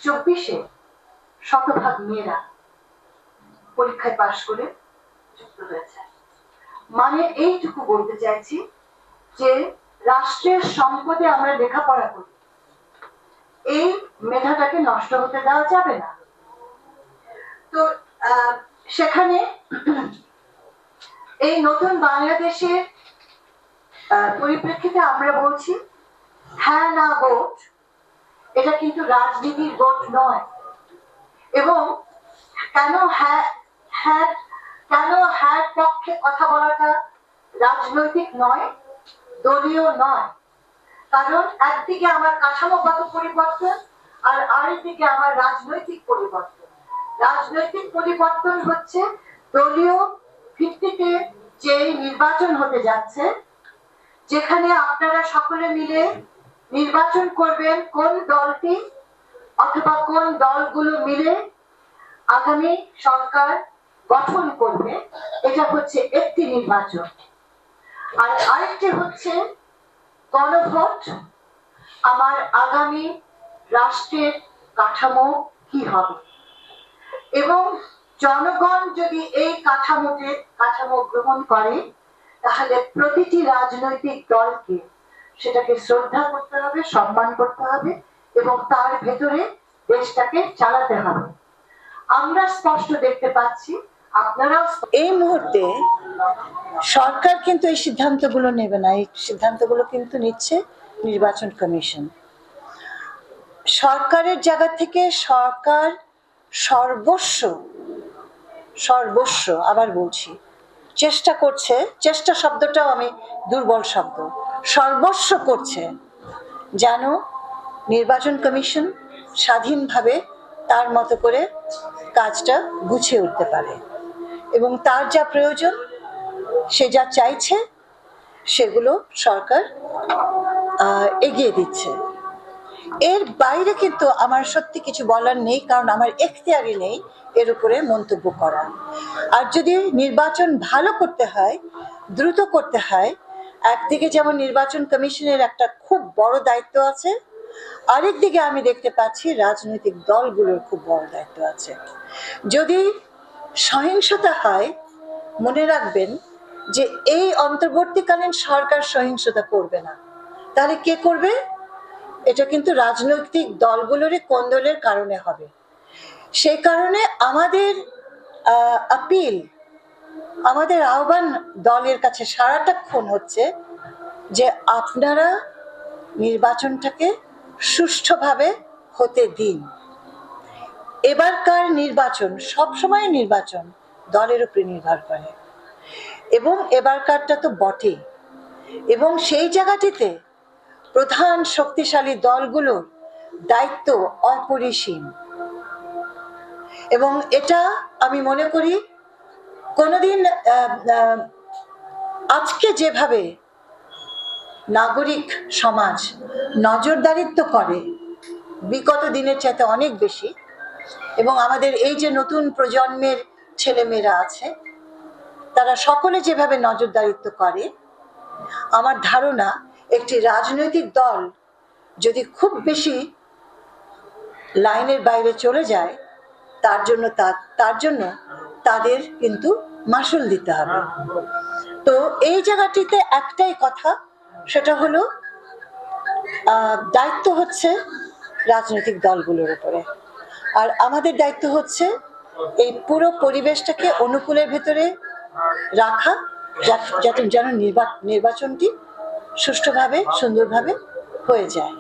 2024 শতভাগ মেয়েরা পরীক্ষায় পাশ করে যুক্ত হয়েছে। মানে এইটুকু বলতে চাইছি যে রাষ্ট্রের সম্পদে আমরা লেখাপড়া করি, এই মেধাটাকে নষ্ট হতে দেওয়া যাবে না। তো সেখানে এই নতুন বাংলাদেশের পরিপ্রেক্ষিতে আমরা বলছি হ্যাঁ না ভোট, এটা কিন্তু রাজনীতির ভোট নয়। এবং কেন হ্যাঁ পক্ষে কথা বলাটা রাজনৈতিক নয়, দলীয় নয়। কারণ একদিকে আমার কাঠামোগত পরিবর্তন আর আরেকদিকে আমার রাজনৈতিক পরিবর্তন। রাজনৈতিক পরিবর্তন হচ্ছে দলীয় ভিত্তিতে যে নির্বাচন হতে যাচ্ছে, যেখানে আপনারা সকলে মিলে নির্বাচন করবেন কোন দলটি অথবা কোন দলগুলো মিলে আগামী সরকার গঠন করবে, এটা হচ্ছে একটি নির্বাচন। আর আরেকটি হচ্ছে গণভোট, আমার আগামী রাষ্ট্রের কাঠামো কি হবে। এবং জনগণ যদি এই কাঠামো গ্রহণ করে, তাহলে প্রতিটি রাজনৈতিক দলকে সেটাকে শ্রদ্ধা করতে হবে, সম্মান করতে হবে এবং তার ভেতরে দেশটাকে চালাতে হবে। আমরা স্পষ্ট দেখতে পাচ্ছি, আপনারাও এই মুহূর্তে সরকার কিন্তু এই সিদ্ধান্তগুলো নেবে না, এই সিদ্ধান্তগুলো কিন্তু নিচ্ছে নির্বাচন কমিশন। সরকারের জায়গা থেকে সরকার সর্বস্ব আবার বলছি, চেষ্টা করছে, চেষ্টা শব্দটাও আমি দুর্বল শব্দ, সর্বস্ব করছে যেন নির্বাচন কমিশন স্বাধীনভাবে তার মতো করে কাজটা গুছিয়ে উঠতে পারে এবং তার যা প্রয়োজন, সে যা চাইছে সেগুলো সরকার এগিয়ে দিচ্ছে। এর বাইরে কিন্তু আমার সত্যি কিছু বলার নেই, কারণ আমার এখতিয়ারই নেই এর উপরে মন্তব্য করা। আর যদি নির্বাচন ভালো করতে হয়, দ্রুত করতে হয়, একদিকে যেমন নির্বাচন কমিশনের একটা খুব বড় দায়িত্ব আছে, আরেকদিকে আমি দেখতে পাচ্ছি রাজনৈতিক দলগুলোর খুব বড় দায়িত্ব আছে। যদি সহিংসতা হয়, মনে রাখবেন যে এই অন্তর্বর্তীকালীন সরকার সহিংসতা করবে না, তাহলে কে করবে? এটা কিন্তু রাজনৈতিক দলগুলোরই কোন্দলের কারণে হবে। সেই কারণে আমাদের আমাদের আহ্বান দলের কাছে সারাটাক্ষণ হচ্ছে যে আপনারা নির্বাচনটাকে সুষ্ঠুভাবে হতে দিন। এবারকার নির্বাচন, সবসময় নির্বাচন দলের উপরে নির্ভর করে এবং এবারকারটা তো বটেই। এবং সেই জায়গাটিতে প্রধান শক্তিশালী দলগুলোর দায়িত্ব অপরিসীম এবং এটা আমি মনে করি কোনোদিন আজকে যেভাবে নাগরিক সমাজ নজরদারিত্ব করে বিগত দিনের চাইতে অনেক বেশি, এবং আমাদের এই যে নতুন প্রজন্মের ছেলেমেয়েরা আছে তারা সকলে যেভাবে নজরদারিত্ব করে, আমার ধারণা একটি রাজনৈতিক দল যদি খুব বেশি লাইনের বাইরে চলে যায়, তার জন্য তাদের কিন্তু মাশুল দিতে হবে। তো এই জায়গাটিতে একটাই কথা, সেটা হলো দায়িত্ব হচ্ছে রাজনৈতিক দলগুলোর উপরে, আর আমাদের দায়িত্ব হচ্ছে এই পুরো পরিবেশটাকে অনুকূলের ভেতরে রাখা, যেন নির্বাচনটি সুষ্ঠুভাবে সুন্দরভাবে হয়ে যায়।